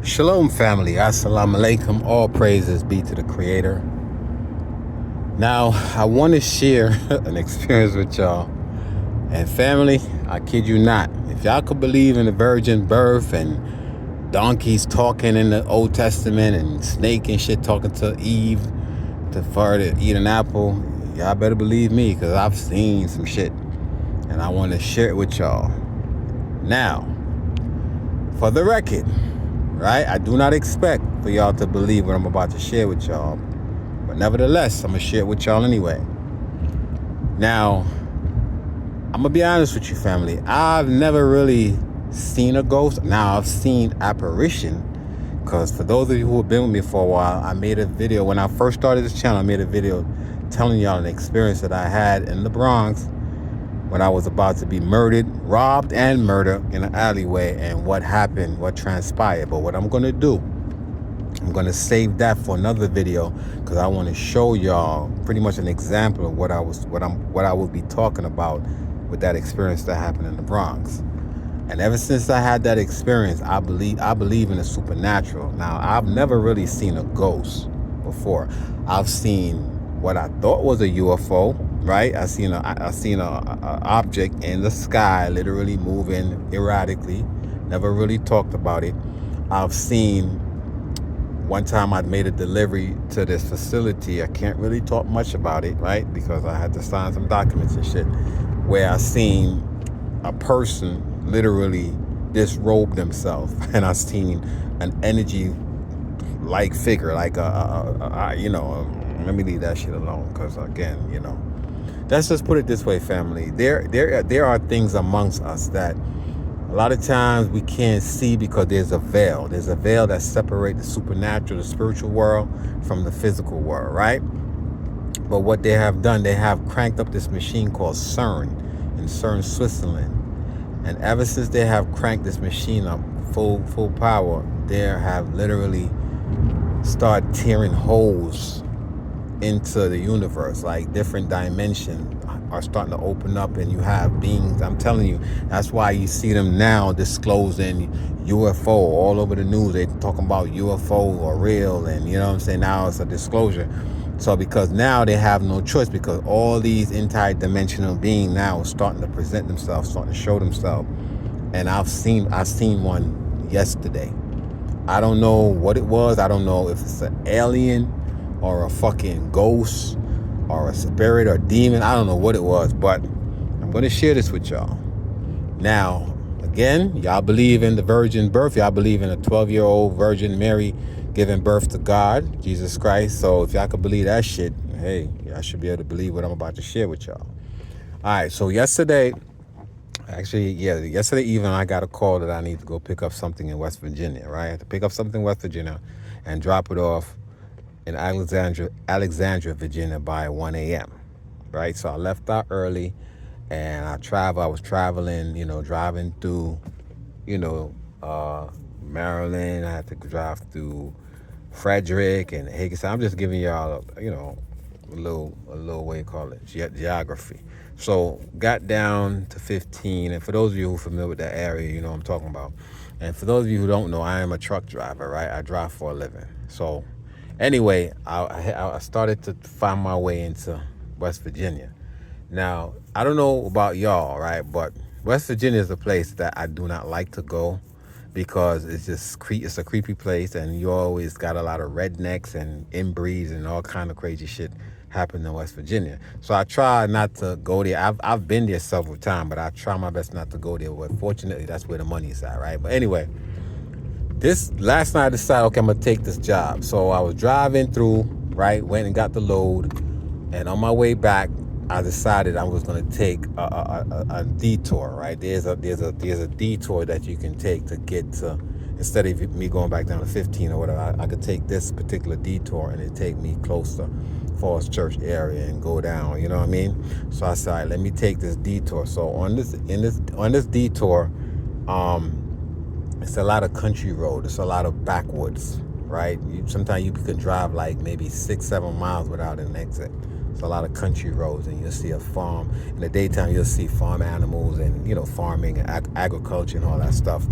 Shalom, family. Assalamu alaikum. All praises be to the Creator. Now, I want to share an experience with y'all. And family, I kid you not, if y'all could believe in the virgin birth and donkeys talking in the Old Testament and snake and shit talking to Eve for her to eat an apple, y'all better believe me because I've seen some shit. And I want to share it with y'all. Now, for the record, right? I do not expect for y'all to believe what I'm about to share with y'all. But nevertheless, I'm going to share it with y'all anyway. Now, I'm going to be honest with you, family. I've never really seen a ghost. Now, I've seen apparition. Because for those of you who have been with me for a while, I made a video. When I first started this channel, I made a video telling y'all an experience that I had in the Bronx when I was about to be murdered, robbed and murdered in an alleyway, and what happened, what transpired. But what I'm going to do, I'm going to save that for another video because I want to show y'all pretty much an example of what I will be talking about with that experience that happened in the Bronx. And ever since I had that experience, I believe in the supernatural. Now, I've never really seen a ghost before. I've seen what I thought was a UFO, right? I seen a object in the sky literally moving erratically. Never really talked about it. I've seen one time I made a delivery to this facility. I can't really talk much about it, right? Because I had to sign some documents and shit. Where I seen a person literally disrobe themselves, and I seen an energy-like figure, like let me leave that shit alone, because again, let's just put it this way, family. There are things amongst us that a lot of times we can't see because there's a veil. There's a veil that separates the supernatural, the spiritual world, from the physical world, right? But what they have done, they have cranked up this machine called CERN in CERN, Switzerland. And ever since they have cranked this machine up full power, they have literally started tearing holes into the universe, like different dimensions are starting to open up, and you have beings. I'm telling you, that's why you see them now disclosing UFO all over the news. They're talking about UFO or real, and you know what I'm saying? Now it's a disclosure. So because now they have no choice, because all these interdimensional beings now are starting to present themselves, starting to show themselves. And I've seen one yesterday. I don't know what it was. I don't know if it's an alien or a fucking ghost or a spirit or demon. I don't know what it was, but I'm going to share this with y'all. Now, again, y'all believe in the virgin birth. Y'all believe in a 12-year-old Virgin Mary giving birth to God, Jesus Christ. So if y'all could believe that shit, hey, y'all should be able to believe what I'm about to share with y'all. All right, so yesterday evening, I got a call that I need to go pick up something in West Virginia, right? I had to pick up something in West Virginia and drop it off in Alexandria, Virginia by 1 a.m., right? So I left out early, and I was traveling, driving through, Maryland. I had to drive through Frederick and Higginson. I'm just giving y'all, a little what do you call it, geography. So got down to 15, and for those of you who are familiar with that area, you know what I'm talking about. And for those of you who don't know, I am a truck driver, right? I drive for a living. So anyway, I started to find my way into West Virginia. Now, I don't know about y'all, right? But West Virginia is a place that I do not like to go because it's a creepy place, and you always got a lot of rednecks and inbreeds and all kind of crazy shit happening in West Virginia. So I try not to go there. I've been there several times, but I try my best not to go there. But fortunately, that's where the money is at, right? But anyway, last night I decided, okay, I'm gonna take this job. So I was driving through, right, went and got the load, and on my way back, I decided I was gonna take a detour, right? There's a detour that you can take to get to, instead of me going back down to 15 or whatever, I could take this particular detour and it take me close to Falls Church area and go down, you know what I mean? So I said, all right, let me take this detour. So on this detour, it's a lot of country road. It's a lot of backwoods, right? Sometimes you can drive like maybe 6-7 miles without an exit. It's a lot of country roads, and you'll see a farm. In the daytime, you'll see farm animals and, farming and agriculture and all that stuff.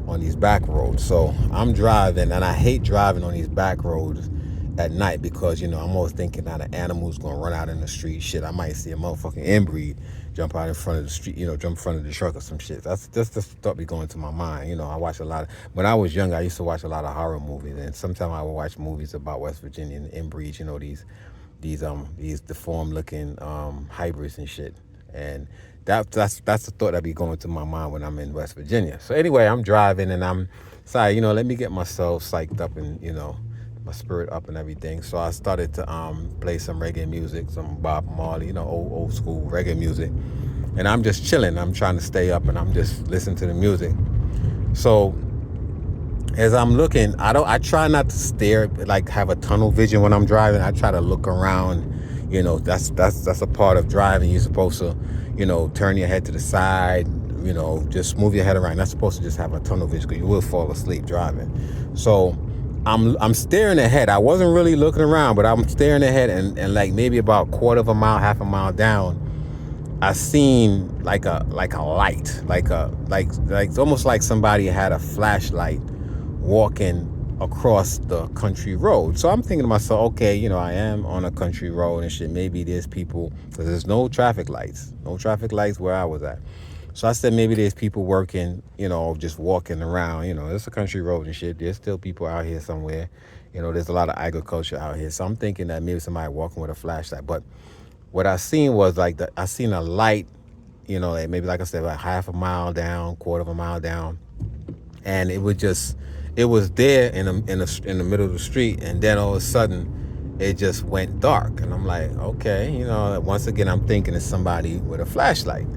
on these back roads. So I'm driving, and I hate driving on these back roads at night because, I'm always thinking that an animal's gonna run out in the street. Shit, I might see a motherfucking inbreed jump out in front of the street, jump in front of the truck or some shit. That's just the thought be going to my mind. I watch a lot of, when I was younger, I used to watch a lot of horror movies, and sometimes I would watch movies about West Virginia and inbreeds, these deformed looking hybrids and shit. And that's the thought that be going to my mind when I'm in West Virginia. So anyway, I'm driving, and I'm sorry, let me get myself psyched up and my spirit up and everything. So I started to play some reggae music, some Bob Marley, old school reggae music. And I'm just chilling. I'm trying to stay up, and I'm just listening to the music. So as I'm looking, I try not to stare, like have a tunnel vision when I'm driving. I try to look around. That's a part of driving. You're supposed to, turn your head to the side, just move your head around. You're not supposed to just have a tunnel vision, because you will fall asleep driving. So I'm staring ahead. I wasn't really looking around, but I'm staring ahead, and like maybe about quarter of a mile, half a mile down, I seen like a light, like it's almost like somebody had a flashlight walking across the country road. So I'm thinking to myself, okay, I am on a country road and shit. Maybe there's people, because there's no traffic lights where I was at. So I said, maybe there's people working, just walking around. It's a country road and shit. There's still people out here somewhere. There's a lot of agriculture out here. So I'm thinking that maybe somebody walking with a flashlight. But what I seen was I seen a light, maybe like I said, about half a mile down, quarter of a mile down, and it was there in the middle of the street, and then all of a sudden it just went dark, and I'm like, okay, once again I'm thinking it's somebody with a flashlight.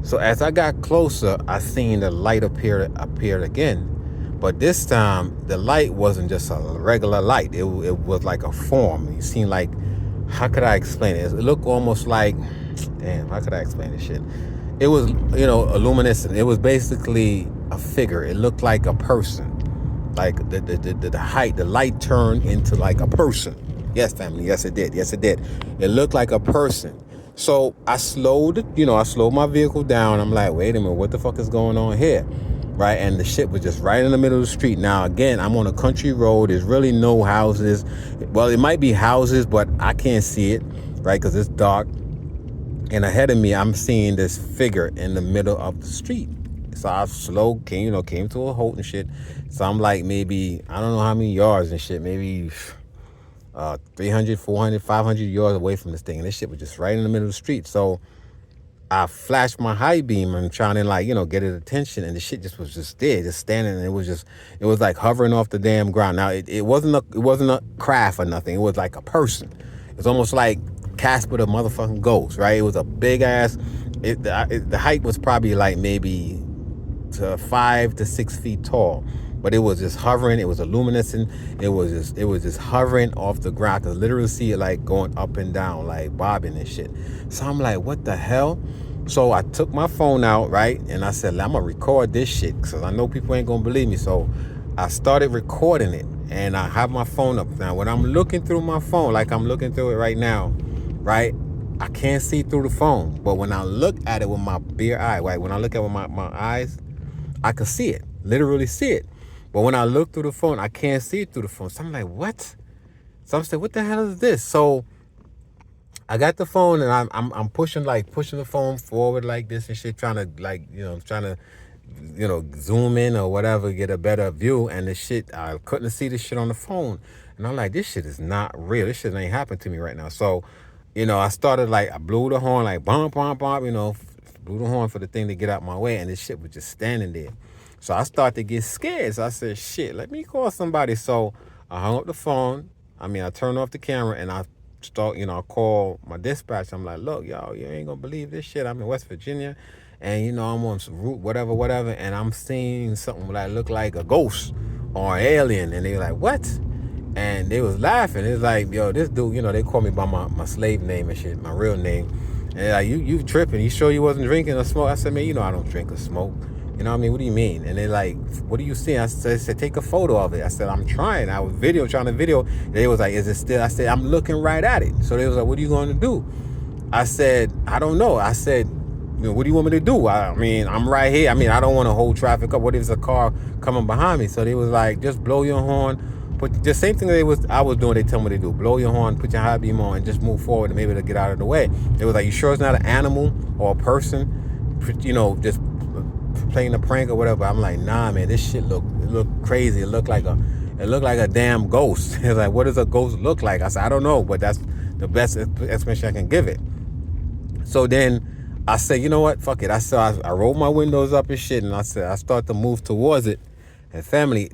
So as I got closer, I seen the light appear again, but this time the light wasn't just a regular light. It was like a form. It seemed like, how could I explain it? It looked almost like, damn, how could I explain this shit? It was, luminescent. It was basically a figure. It looked like a person. Like the light turned into like a person. Yes, family. Yes, it did. It looked like a person. So I slowed my vehicle down. I'm like, wait a minute, what the fuck is going on here? Right? And the shit was just right in the middle of the street. Now, again, I'm on a country road. There's really no houses. Well, it might be houses, but I can't see it, right? Because it's dark. And ahead of me, I'm seeing this figure in the middle of the street. So I came to a halt and shit. So I'm like, maybe, I don't know how many yards and shit, maybe 300, 400, 500 yards away from this thing. And this shit was just right in the middle of the street. So I flashed my high beam and trying to get his attention, and the shit just was just there, just standing, and it was like hovering off the damn ground. Now it wasn't a craft or nothing. It was like a person. It's almost like Casper the motherfucking ghost, right? It was a big ass. The height was probably like maybe 5 to 6 feet tall, but it was just hovering. It was luminescent. It was just hovering off the ground. I could literally see it like going up and down, like bobbing and shit. So I'm like, what the hell? So I took my phone out, right? And I said, I'm gonna record this shit, because I know people ain't gonna believe me. So I started recording it, and I have my phone up. Now, when I'm looking through my phone, like I'm looking through it right now, right? I can't see through the phone. But when I look at it with my bare eye, right? When I look at it with my eyes, I can see it, literally see it. But when I look through the phone, I can't see it through the phone. So I'm like, what? So I'm saying, what the hell is this? So I got the phone, and I'm pushing the phone forward like this and shit, trying to zoom in or whatever, get a better view. And the shit, I couldn't see the shit on the phone. And I'm like, this shit is not real. This shit ain't happening to me right now. So, I started I blew the horn, like bump, bump, bump, blew the horn for the thing to get out my way, and this shit was just standing there. So I started to get scared. So I said, shit, let me call somebody. So I hung up the phone. I turned off the camera, and I I call my dispatch. I'm like, look, y'all, you ain't gonna believe this shit. I'm in West Virginia, and I'm on some route, whatever, and I'm seeing something that looked like a ghost or an alien. And they were like, what? And they was laughing. It's like, yo, this dude, they call me by my slave name and shit, my real name. And they're like, you tripping? You sure you wasn't drinking or smoke? I said, man, I don't drink or smoke. What I mean? What do you mean? And they're like, what do you see? I said, take a photo of it. I said, I'm trying. I was trying to video. They was like, is it still? I said, I'm looking right at it. So they was like, what are you going to do? I said, I don't know. I said, what do you want me to do? I mean, I'm right here. I mean, I don't want to hold traffic up. What if there's a car coming behind me? So they was like, just blow your horn. But the same thing I was doing, they tell me to do. Blow your horn, put your high beam on, and just move forward and maybe to get out of the way. It was like, you sure it's not an animal or a person, just playing a prank or whatever? I'm like, nah, man, this shit looked crazy. It looked like a damn ghost. It's like, what does a ghost look like? I said, I don't know, but that's the best explanation I can give it. So then I said, you know what? Fuck it. I rolled my windows up and shit, and I said, I start to move towards it. And family,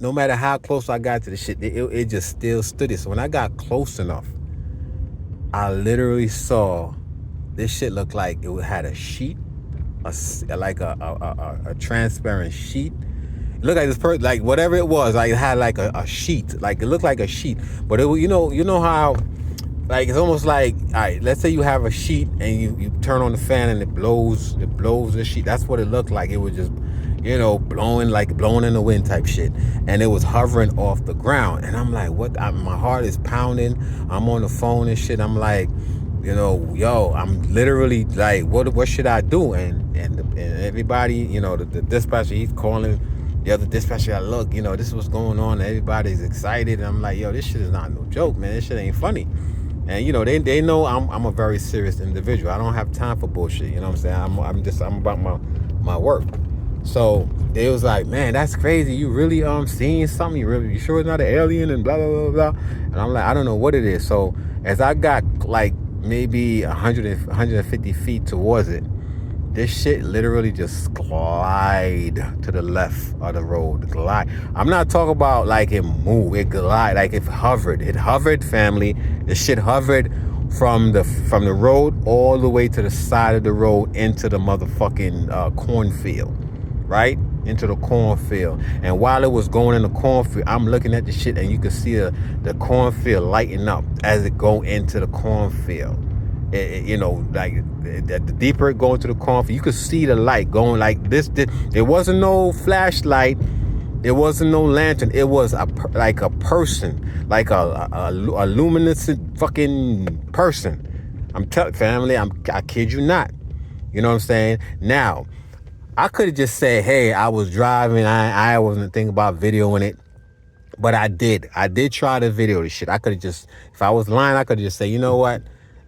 no matter how close I got to the shit, it just still stood it. So when I got close enough, I literally saw this shit look like it had a sheet, like a transparent sheet. It looked like this person, like whatever it was, like it had like a sheet, like it looked like a sheet. But it, you know how, like it's almost like, all right, let's say you have a sheet and you turn on the fan and it blows the sheet. That's what it looked like. It was just, blowing in the wind type shit. And it was hovering off the ground. And I'm like, what? My heart is pounding. I'm on the phone and shit. I'm like, I'm literally like, what should I do? And everybody, the dispatcher, he's calling the other dispatcher. Look, this is what's going on. Everybody's excited. And I'm like, this shit is not no joke, man. This shit ain't funny. And they know I'm a very serious individual. I don't have time for bullshit. You know what I'm saying? I'm about my work. So they was like, man, that's crazy. You really seeing something? You sure it's not an alien and blah blah blah blah? And I'm like, I don't know what it is. So as I got like maybe 150 feet towards it, this shit literally just glide to the left of the road. Glide. I'm not talking about like it moved. It glide, like it hovered. It hovered, family. The shit hovered from the road all the way to the side of the road into the motherfucking cornfield, right? Into the cornfield. And while it was going in the cornfield, I'm looking at the shit, and you can see the cornfield lighting up as it go into the cornfield. The deeper it go into the cornfield, you could see the light going like this. There wasn't no flashlight. There wasn't no lantern. It was like a person, like a luminous fucking person. I'm telling family, I kid you not. You know what I'm saying? Now, I could have just said, hey, I was driving. I wasn't thinking about videoing it. But I did. I did try to video this shit. I could have just, if I was lying, I could have just said, you know what?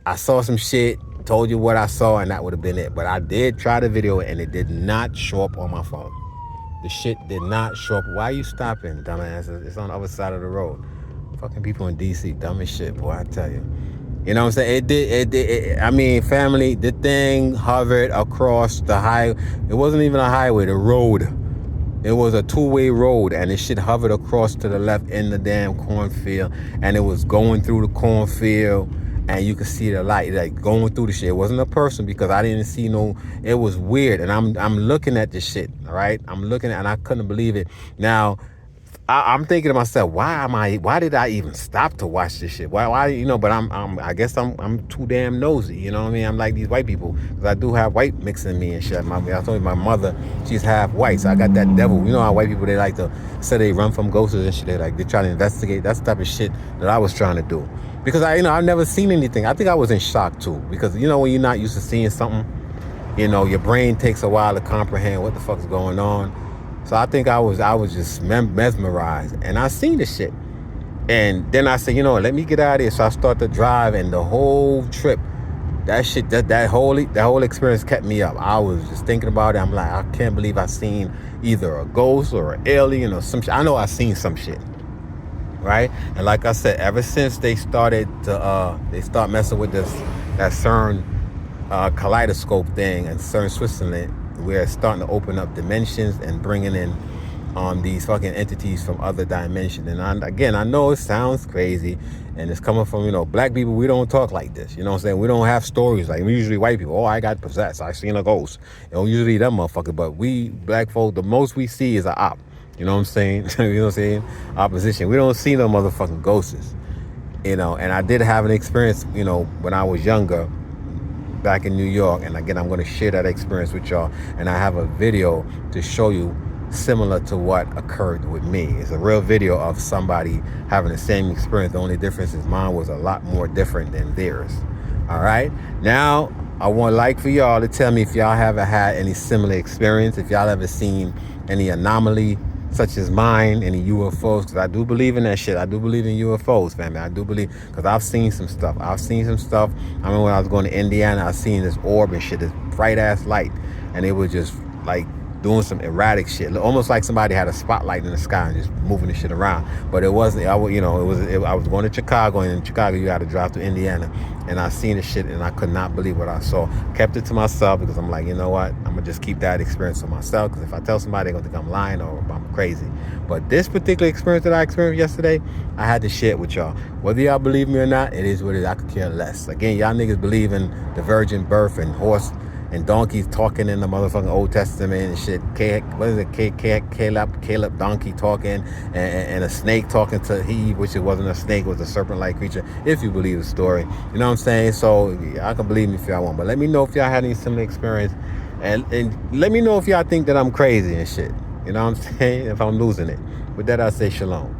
I saw some shit, told you what I saw, and that would have been it. But I did try to video it, and it did not show up on my phone. The shit did not show up. Why are you stopping, dumbass? It's on the other side of the road. Fucking people in D.C., dumb as shit, boy, I tell you. You know what I'm saying? It did. I mean, family, the thing hovered across the highway. It wasn't even a highway, the road. It was a two-way road, and this shit hovered across to the left in the damn cornfield, and it was going through the cornfield, and you could see the light, like going through the shit. It wasn't a person because I didn't see no. It was weird, and I'm looking at this shit. All right, I'm looking at, and I couldn't believe it. Now, I'm thinking to myself, why did I even stop to watch this shit? Why, but I guess I'm too damn nosy, you know what I mean? I'm like these white people, because I do have white mixing in me and shit. I told you my mother, she's half white, so I got that devil. You know how white people, they like to say they run from ghosts and shit. They try to investigate. That's the type of shit that I was trying to do. Because I've never seen anything. I think I was in shock too, because when you're not used to seeing something, your brain takes a while to comprehend what the fuck's going on. So I think I was just mesmerized, and I seen the shit. And then I said, let me get out of here. So I start to drive, and the whole trip, that shit, that whole experience kept me up. I was just thinking about it. I'm like, I can't believe I seen either a ghost or an alien or some shit. I know I seen some shit, right? And like I said, ever since they start messing with that CERN kaleidoscope thing in CERN, Switzerland, we're starting to open up dimensions and bringing in these fucking entities from other dimensions. And I know it sounds crazy, and it's coming from, black people. We don't talk like this. You know what I'm saying? We don't have stories like usually white people. Oh, I got possessed. I seen a ghost. Usually them motherfucker. But we black folk, the most we see is an op. You know what I'm saying? You know what I'm saying? Opposition. We don't see no motherfucking ghosts. And I did have an experience, when I was younger, back in New York, and again, I'm going to share that experience with y'all, and I have a video to show you similar to what occurred with me. It's a real video of somebody having the same experience. The only difference is mine was a lot more different than theirs. All right, now I want like for y'all to tell me if y'all ever had any similar experience, if y'all ever seen any anomaly such as mine, any UFOs, because I do believe in that shit. I do believe in UFOs, family. I do believe, because I've seen some stuff. I remember when I was going to Indiana, I seen this orb and shit, this bright ass light, and it was just like doing some erratic shit, almost like somebody had a spotlight in the sky and just moving the shit around. But it wasn't. I was going to Chicago, and in Chicago you got to drive to Indiana, and I seen the shit, and I could not believe what I saw. Kept it to myself because I'm like, you know what? I'm gonna just keep that experience for myself. Because if I tell somebody, they're gonna think I'm lying or I'm crazy. But this particular experience that I experienced yesterday, I had to share it with y'all. Whether y'all believe me or not, it is what it is. I could care less. Again, y'all niggas believe in the virgin birth and horse and donkeys talking in the motherfucking Old Testament and shit. Caleb donkey talking, and a snake talking to Eve, which it wasn't a snake, it was a serpent-like creature, if you believe the story. You know what I'm saying? So y'all can believe me if y'all want. But let me know if y'all had any similar experience. And let me know if y'all think that I'm crazy and shit. You know what I'm saying? If I'm losing it. With that, I say shalom.